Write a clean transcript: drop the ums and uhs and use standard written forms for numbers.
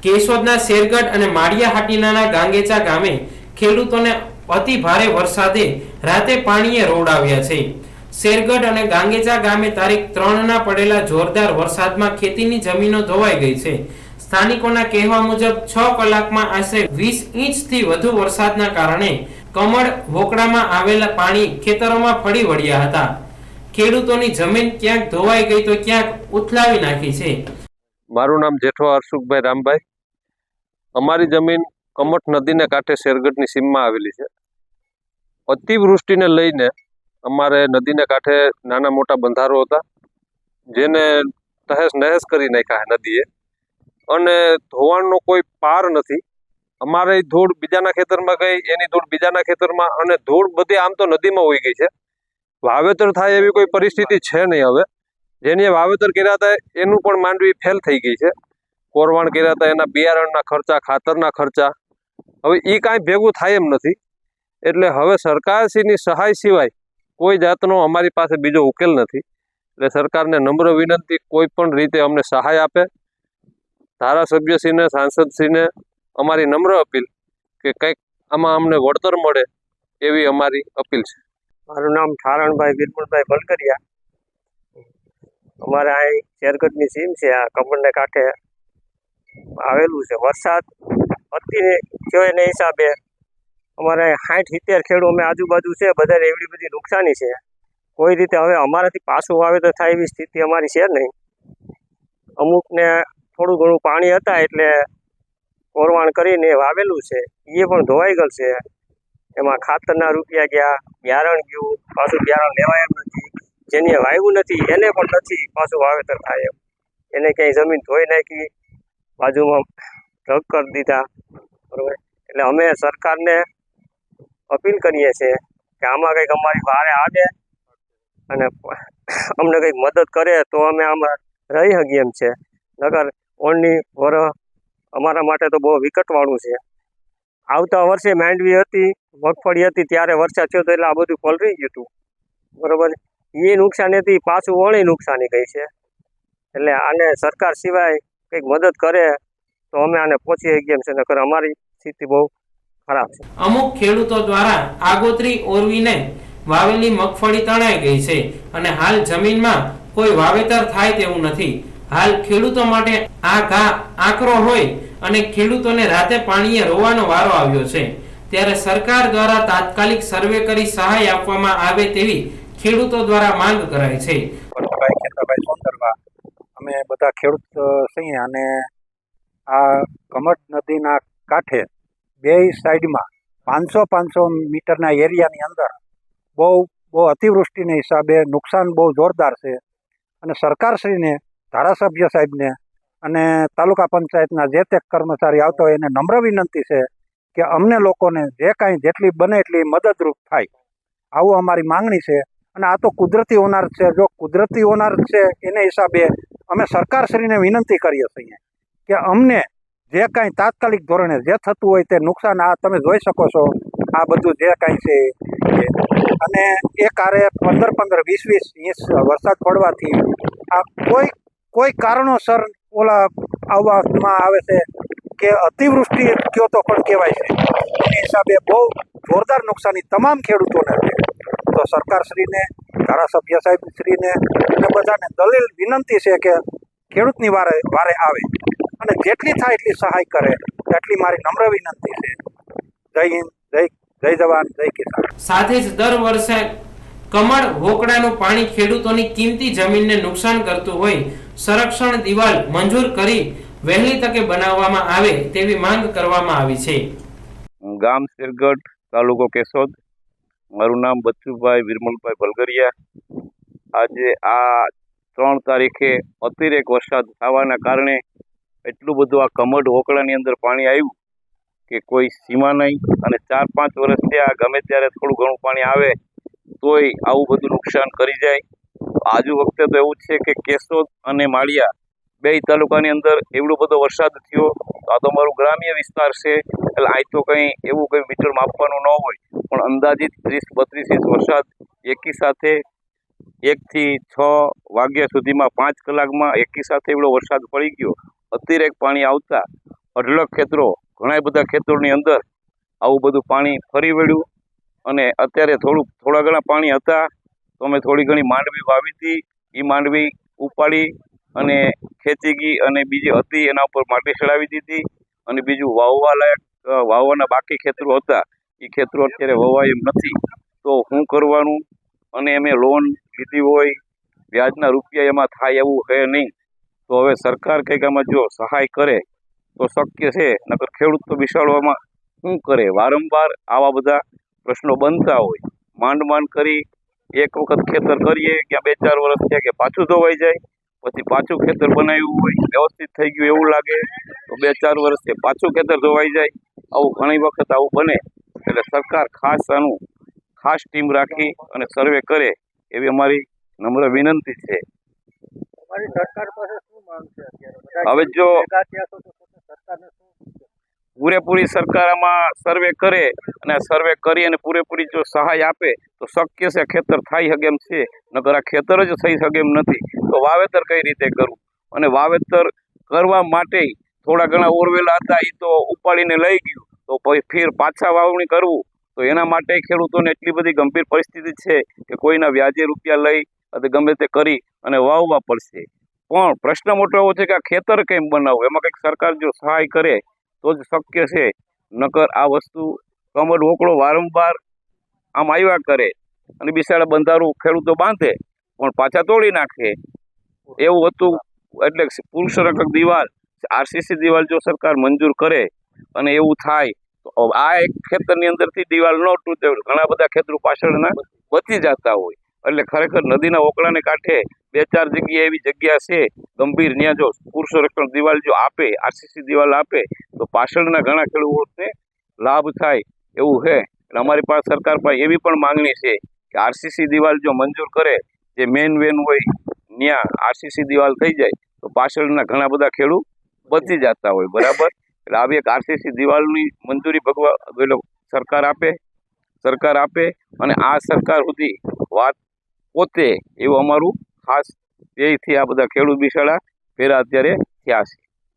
કેશોદના શેરગઢ અને માળિયા હાટીનાના ગાંગેચા ગામે ખેડૂતોને અતિ ભારે વરસાદે રાતે પાણીએ રોડાવ્યા છે। શેરગઢ અને ગાંગેચા ગામે તારીખ 3ના પડેલા જોરદાર વરસાદમાં ખેતીની જમીનો ધોવાઈ ગઈ છે। સ્થાનિકોના કહેવા મુજબ 6 કલાકમાં આશરે 20 ઇંચથી વધુ વરસાદના કારણે કમળ વોકડામાં આવેલા પાણી ખેતરોમાં ફરી વળ્યા હતા। ખેડૂતોની જમીન ક્યાંક ધોવાઈ ગઈ તો ક્યાંક ઉથલાવી નાખી છે। મારું નામ જેઠવા હરસુખભાઈ રામભાઈ। અમારી જમીન કમઠ નદીને કાંઠે શેરગઢની સીમમાં આવેલી છે। અતિવૃષ્ટિને લઈને અમારે નદીને કાંઠે નાના મોટા બંધારો હતા, જેને તહેસ નહેસ કરી નાખ્યા નદીએ, અને ધોવાણનો કોઈ પાર નથી। અમારે ધૂળ બીજાના ખેતરમાં ગઈ, એની ધૂળ બીજાના ખેતરમાં, અને ધૂળ બધી આમ તો નદીમાં વહી ગઈ છે। વાવેતર થાય એવી કોઈ પરિસ્થિતિ છે નહીં હવે। જેની વાવેતર કર્યા હતા એનું પણ માંડવી ફેલ થઈ ગઈ છે। કોરવાણ કર્યા હતા એના બિયારણના ખર્ચા, ખાતરના ખર્ચા, હવે એ કાંઈ ભેગું થાય એમ નથી। એટલે હવે સરકારશ્રીની સહાય સિવાય કોઈ જાતનો અમારી પાસે બીજો ઉકેલ નથી। એટલે સરકારને નમ્ર વિનંતી, કોઈ પણ રીતે અમને સહાય આપે। ધારાસભ્યશ્રીને, સાંસદશ્રીને અમારી નમ્ર અપીલ કે કંઈક આમાં અમને વળતર મળે એવી અમારી અપીલ છે। મારું નામ ઠારણભાઈ વિરમલભાઈ ભલકરિયા। અમારે અહીં શેરગઢની સીમ છે, આ કમળને કાંઠે આવેલું છે। વરસાદ અતિ થયો એને હિસાબે અમારે 60-70 ખેડૂ અમે આજુબાજુ છે, બધાને એવડી બધી નુકસાની છે। કોઈ રીતે હવે અમારાથી પાછું વાવેતર થાય એવી સ્થિતિ અમારી છે નહીં। અમુકને થોડું ઘણું પાણી હતા એટલે કોરવાણ કરીને વાવેલું છે, એ પણ ધોવાઈ ગયેલ છે। એમાં ખાતરના રૂપિયા ગયા, બિયારણ ગયું, પાછું બિયારણ લેવાય એમ નથી। જેને વાવ્યું નથી એને પણ નથી પાછું વાવેતર થાય એમ। એને ક્યાંય જમીન ધોઈ નાખી, બાજુમાં ઢગ કરી દીધા, બરાબર। એટલે અમે સરકારને અપીલ કરીએ છીએ કે આમાં કંઈક અમારી વારે આવે અને અમને કંઈક મદદ કરે તો અમે આમાં રહી શકીએ એમ છે। નકર ઓળની વરસ અમારા માટે તો બહુ વિકટવાળું છે। આવતા વર્ષે માંડવી હતી, મગફળી હતી, ત્યારે વરસાદ થયો તો એટલે આ બધું પલળી ગયું હતું, બરાબર। એ નુકસાની હતી, પાછું ઓળી નુકસાની ગઈ છે। એટલે આને સરકાર સિવાય કંઈક મદદ કરે તો અમે આને પહોંચી શકીએ એમ છે, નકર અમારી સ્થિતિ બહુ ખરાબ છે। અમુક ખેડૂતો દ્વારા આગોતરી ઓરવીને વાવેલી મગફળી તણાઈ ગઈ છે અને હાલ જમીનમાં કોઈ વાવેતર થાય તેવું નથી। હાલ ખેડૂતો માટે આ ઘા આકરો હોય અને ખેડૂતોને રાતે પાણીએ રોવાનો વારો આવ્યો છે। ત્યારે સરકાર દ્વારા તાત્કાલિક સર્વે કરી સહાય આપવામાં આવે તેવી ખેડૂતો દ્વારા માંગ કરાઈ છે। અમે બધા ખેડૂત છીએ અને આ કમઠ નદીના કાંઠે બે સાઈડમાં 500 મીટરના એરિયાની અંદર બહુ અતિવૃષ્ટિના હિસાબે નુકસાન બહુ જોરદાર છે। અને સરકારશ્રીને, ધારાસભ્ય સાહેબને અને તાલુકા પંચાયતના જે તે કર્મચારી આવતો હોય એને નમ્ર વિનંતી છે કે અમને લોકોને જે કાંઈ જેટલી બને એટલી મદદરૂપ થાય, આવું અમારી માંગણી છે। અને આ તો કુદરતી હોનાર છે, જો કુદરતી હોનાર છે એને હિસાબે અમે સરકારશ્રીને વિનંતી કરીએ છીએ કે અમને જે કાંઈ તાત્કાલિક ધોરણે જે થતું હોય તે નુકસાન, આ તમે જોઈ શકો છો આ બધું જે કાંઈ છે એ, અને એ કારે 15-15, 20-20 ઇંચ વરસાદ પડવાથી આ કોઈ કારણોસર ઓલા આવવામાં આવે છે કે અતિવૃષ્ટિ કયો તો પણ કહેવાય છે, એ હિસાબે બહુ જોરદાર નુકસાની તમામ ખેડૂતોને છે। તો સરકારશ્રીને, ધારાસભ્ય સાહેબશ્રીને અને બધાને દલીલ વિનંતી છે કે ખેડૂતની વારે આવે અને જેટલી થાય એટલી સહાય કરે, એટલી મારી નમ્ર વિનંતી છે। જય હિન્દ, જય જવાન, જય કિસાન। સાથે જ દર વર્ષે કમળ વોકડાનું પાણી ખેડૂતોની કિંમતી જમીનને નુકસાન કરતું હોય, સંરક્ષણ દિવાલ મંજૂર કરી વહેલી તકે બનાવવામાં આવે તેવી માંગ કરવામાં આવી છે। ગામ શેરગઢ, તાલુકો કેશોદ। મારું નામ બચ્ચુભાઈ વિરમલભાઈ ભલકરિયા। આજે આ 3 તારીખે અતિરેક વરસાદ થવાના કારણે એટલું બધું આ કમઠ વોકડાની અંદર પાણી આવ્યું કે કોઈ સીમા નહીં। અને 4-5 વર્ષથી આ ગમે ત્યારે થોડું ઘણું પાણી આવે તોય આવું બધું નુકસાન કરી જાય। આજુ વખતે તો એવું છે કે કેશોદ અને માળિયા 2 તાલુકાની અંદર એવડો બધો વરસાદ થયો। આ તો અમારું ગ્રામ્ય વિસ્તાર છે, એટલે અહીં તો કંઈ એવું કંઈ મીટર માપવાનું ન હોય, પણ અંદાજિત 30-32 ઇંચ વરસાદ એકી સાથે 1 થી 6 વાગ્યા સુધીમાં 5 કલાકમાં એકી સાથે એવડો વરસાદ પડી ગયો। અતિરેક પાણી આવતા અઢળક ખેતરો, ઘણા બધા ખેતરોની અંદર આવું બધું પાણી ફરી વળ્યું અને અત્યારે થોડા ઘણા પાણી હતા તો અમે થોડી ઘણી માંડવી વાવી હતી. એ માંડવી ઉપાડી અને ખેંચી ગઈ અને બીજી હતી એના ઉપર માટી ચડાવી દીધી અને બીજું વાવવાના બાકી ખેતરો હતા એ ખેતરો અત્યારે વવાય એમ નથી. તો શું કરવાનું? અને અમે લોન લીધી હોય, વ્યાજના રૂપિયા એમાં થાય એવું છે નહીં. તો હવે સરકાર કંઈક આમાં જો સહાય કરે તો શક્ય છે, નકર ખેડૂત તો બિસાડવામાં શું કરે? વારંવાર આવા બધા પ્રશ્નો બનતા હોય. માંડ કરી એક વખત ખેતર કરીએ કે 2-4 વર્ષ થયા કે પાછું ધોવાઈ જાય, પછી પાછું ખેતર બનાવ્યું હોય વ્યવસ્થિત થઈ ગયું એવું લાગે તો 2-4 વર્ષે પાછું ખેતર ધોવાઈ જાય. આવું ઘણી વખત આવું બને. એટલે સરકાર ખાસ ટીમ રાખી અને સર્વે કરે એવી અમારી નમ્ર વિનંતી છે. અમારી સરકાર પાસે શું માંગ છે અત્યારે? હવે જો ભેગા થયા છો તો સરકારને શું પૂરેપૂરી સરકાર આમાં સર્વે કરે અને આ સર્વે કરી અને પૂરેપૂરી જો સહાય આપે તો શક્ય છે ખેતર થઈ શકે એમ છે, નકર આ ખેતર જ થઈ શકે એમ નથી. તો વાવેતર કઈ રીતે કરવું? અને વાવેતર કરવા માટે થોડા ઘણા ઓરવેલા હતા એ તો ઉપાડીને લઈ ગયું, તો પછી ફેર પાછા વાવણી કરવું તો એના માટે ખેડૂતોને એટલી બધી ગંભીર પરિસ્થિતિ છે કે કોઈના વ્યાજે રૂપિયા લઈ અથવા ગમે તે કરી અને વાવવા પડશે. પણ પ્રશ્ન મોટો એવો છે કે આ ખેતર કેમ બનાવવું? એમાં કંઈક સરકાર જો સહાય કરે તો જ શક્ય છે. નકર આ વસ્તુ કમર વોકળો વારંવાર આમ આવ્યા કરે અને બિસાડા બંધારું ખેડૂતો બાંધે પણ પાછા તોડી નાખે એવું હતું. એટલે પુરુષરક્ષક દિવાલ, આરસીસી દિવાલ જો સરકાર મંજૂર કરે અને એવું થાય તો આ એક ખેતરની અંદરથી દિવાલ ન તૂટે, ઘણા બધા ખેતરો પાછળના બચી જતા હોય. એટલે ખરેખર નદીના ઓકળાને કાંઠે 2-4 જગ્યાએ એવી જગ્યા છે ગંભીર, ત્યાં જો પુરુષરક્ષણ દિવાલ જો આપે, આરસીસી દિવાલ આપે તો પાછળના ઘણા ખેડૂતોને લાભ થાય એવું છે. એટલે અમારી પાસે સરકાર પાસે એવી પણ માંગણી છે કે આરસીસી દિવાલ જો મંજૂર કરે, જે મેન વેન હોય ત્યાં આરસીસી દિવાલ થઈ જાય તો પાછળના ઘણા બધા ખેડૂત બચી જતા હોય. બરાબર? એટલે આવી એક આરસીસી દિવાલની મંજૂરી સરકાર આપે અને આ સરકાર સુધી વાત પહોંચે એવું અમારું ખાસ ધ્યેયથી આ બધા ખેડૂત બિસાડા ભેરા અત્યારે થયા છે.